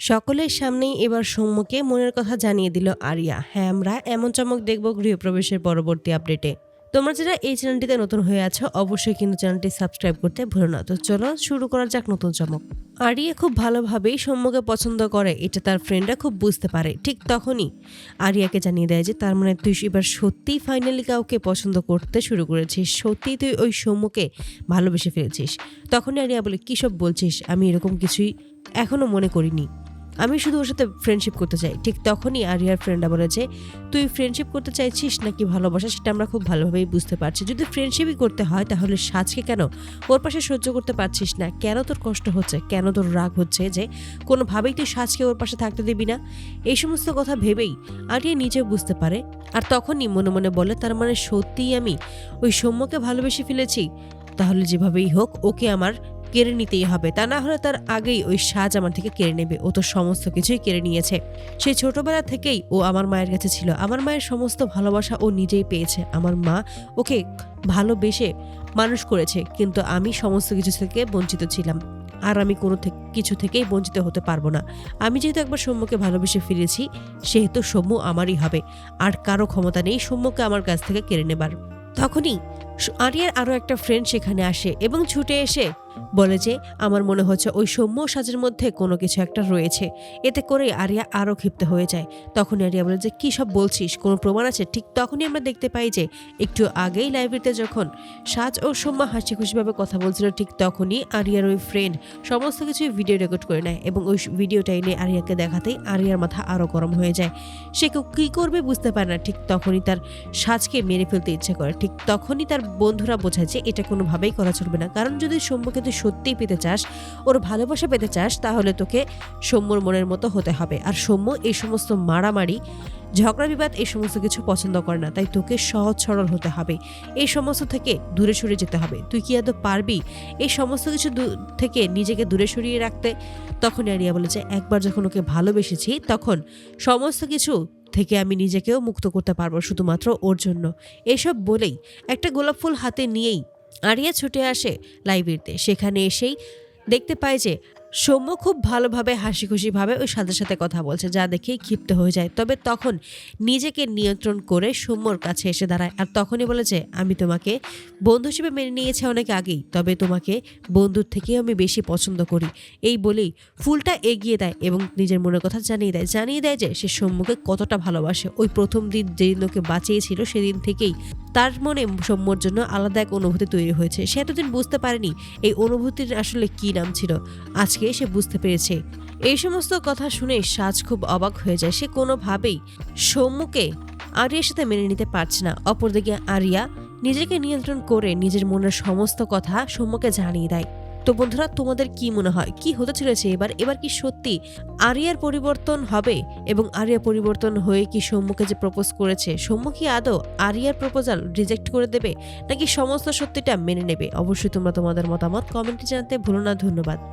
সকলের সামনেই এবার সৌম্যকে মনের কথা জানিয়ে দিল আরিয়া। হ্যাঁ, আমরা এমন চমক দেখব গৃহপ্রবেশের পরবর্তী আপডেটে। তোমরা যারা এই চ্যানেলটিতে নতুন হয়ে আছো অবশ্যই কিন্তু চ্যানেলটি সাবস্ক্রাইব করতে ভুলো না। তো চলো শুরু করা যাক নতুন চমক। আরিয়া খুব ভালোভাবেই সৌম্যকে পছন্দ করে, এটা তার ফ্রেন্ডরা খুব বুঝতে পারে। ঠিক তখনই আরিয়াকে জানিয়ে দেয় যে তার মানে তুই এবার সত্যিই ফাইনালি কাউকে পছন্দ করতে শুরু করেছিস, সত্যিই তুই ওই সৌম্যকে ভালোবেসে ফেলেছিস। তখনই আরিয়া বলে, কী সব বলছিস, আমি এরকম কিছুই এখনো মনে করিনি, আমি শুধু ওর সাথে ফ্রেন্ডশিপ করতে চাই। ঠিক তখনই আরিয়ার ফ্রেন্ডরা বলে যে তুই ফ্রেন্ডশিপ করতে চাইছিস নাকি ভালোবাসা, সেটা আমরা খুব ভালোভাবেই বুঝতে পারছি। যদি ফ্রেন্ডশিপই করতে হয় তাহলে সাজকে কেন ওর পাশে সহ্য করতে পারছিস না? কেন তোর কষ্ট হচ্ছে, কেন তোর রাগ হচ্ছে যে কোনোভাবেই তুই সাজকে ওর পাশে থাকতে দিবি না? এই সমস্ত কথা ভেবেই আরিয়া নিজেও বুঝতে পারে, আর তখনই মনে মনে বলে তার মানে সত্যিই আমি ওই সৌম্যকে ভালোবেসে ফেলেছি। তাহলে যেভাবেই হোক ওকে আমার কেড়ে নিতেই হবে, তা না হলে তার আগেই ওই সাজ আমার থেকে কেড়ে নেবে। ও তো সমস্ত কিছুই কেড়ে নিয়েছে। সেই ছোটবেলা থেকেই ও আমার মায়ের কাছে ছিল, আমার মায়ের সমস্ত ভালোবাসা ও নিজেই পেয়েছে। আমার মা ওকে ভালোবেসে মানুষ করেছে, কিন্তু আমি সমস্ত কিছু থেকে বঞ্চিত ছিলাম, আর আমি কোনো কিছু থেকেই বঞ্চিত হতে পারবো না। আমি যেহেতু একবার সৌম্যকে ভালোবেসে ফিরেছি, সেহেতু সৌম্য আমারই হবে, আর কারো ক্ষমতা নেই সৌম্যকে আমার কাছ থেকে কেড়ে নেবার। তখনই আরিয়ার আরো একটা ফ্রেন্ড সেখানে আসে এবং ছুটে এসে বলে যে আমার মনে হচ্ছে ওই সৌম্য সাজের মধ্যে কোনো কিছু একটা রয়েছে। এতে করে আরিয়া আরো ক্ষিপ্ত হয়ে যায়। তখন আরিয়া বলে যে কী সব বলছিস, কোনো প্রমাণ আছে? ঠিক তখনই আমরা দেখতে পাই যে একটু আগেই লাইব্রেরিতে যখন সাজ ও সৌম্য হাসি খুশিভাবে কথা বলছিল, ঠিক তখনই আরিয়ার ওই ফ্রেন্ড সমস্ত কিছুই ভিডিও রেকর্ড করে নেয় এবং ওই ভিডিওটা এনে আরিয়াকে দেখাতেই আরিয়ার মাথা আরো গরম হয়ে যায়। সে কী করবে বুঝতে পারে না। ঠিক তখনই তার সাজকে মেরে ফেলতে ইচ্ছে করে। ঠিক তখনই তার বন্ধুরা বোঝায় যে এটা কোনোভাবেই করা চলবে না, কারণ যদি সৌম্যকে তুই সত্যিই পেতে চাস, ওর ভালোবাসা পেতে চাস, তাহলে তোকে সৌম্যর মনের মতো হতে হবে। আর সৌম্য এই সমস্ত মারামারি ঝগড়া বিবাদ এই সমস্ত কিছু পছন্দ করে না, তাই তোকে সহজ সরল হতে হবে, এই সমস্ত থেকে দূরে সরে যেতে হবে। তুই কি আদৌ পারবি এই সমস্ত কিছু থেকে নিজেকে দূরে সরিয়ে রাখতে? তখন আরিয়া বলে যে একবার যখন ওকে ভালোবেসেছি তখন সমস্ত কিছু থেকে আমি নিজেকেও মুক্ত করতে পারবো শুধুমাত্র ওর জন্য। এসব বলেই একটা গোলাপ ফুল হাতে নিয়েই আরিয়া ছুটে আসে লাইব্রেরিতে। সেখানে এসেই দেখতে পায় যে সৌম্য খুব ভালোভাবে হাসি খুশিভাবে ওই সাথে সাথে কথা বলছে, যা দেখেই ক্ষিপ্ত হয়ে যায়। তবে তখন নিজেকে নিয়ন্ত্রণ করে সৌম্যর কাছে এসে দাঁড়ায়, আর তখনই বলে যে আমি তোমাকে বন্ধু হিসেবে মেনে নিয়েছি অনেক আগেই, তবে তোমাকে বন্ধুর থেকেও আমি বেশি পছন্দ করি। এই বলেই ফুলটা এগিয়ে দেয় এবং নিজের মনের কথা জানিয়ে দেয় যে সে সৌম্যকে কতটা ভালোবাসে। ওই প্রথম দিন যেদিন ওকে বাঁচিয়েছিল সেদিন থেকেই তার মনে সৌম্যর জন্য আলাদা এক অনুভূতি তৈরি হয়েছে। সে এতদিন বুঝতে পারেনি এই অনুভূতির আসলে কি নাম ছিল, আজকে সে বুঝতে পেরেছে। এই সমস্ত কথা শুনে সাজ খুব অবাক হয়ে যায়। সে কোনোভাবেই সৌম্যকে আরিয়ার সাথে মেনে নিতে পারছে না। অপরদিকে আরিয়া নিজেকে নিয়ন্ত্রণ করে নিজের মনের সমস্ত কথা সৌম্যকে জানিয়ে দেয়। তো বন্ধুরা, তোমাদের কি মনে হয় কি হতে চলেছে এবার কি সত্যি আরিয়ার পরিবর্তন হবে এবং আরিয়া পরিবর্তন হয়ে কি সৌম্যকে যে প্রপোজ করেছে, সৌম্য কি আদৌ আরিয়ার প্রপোজাল রিজেক্ট করে দেবে নাকি সমস্ত সত্যিটা মেনে নেবে? অবশ্যই তোমরা তোমাদের মতামত কমেন্টে জানাতে ভুলো না। ধন্যবাদ।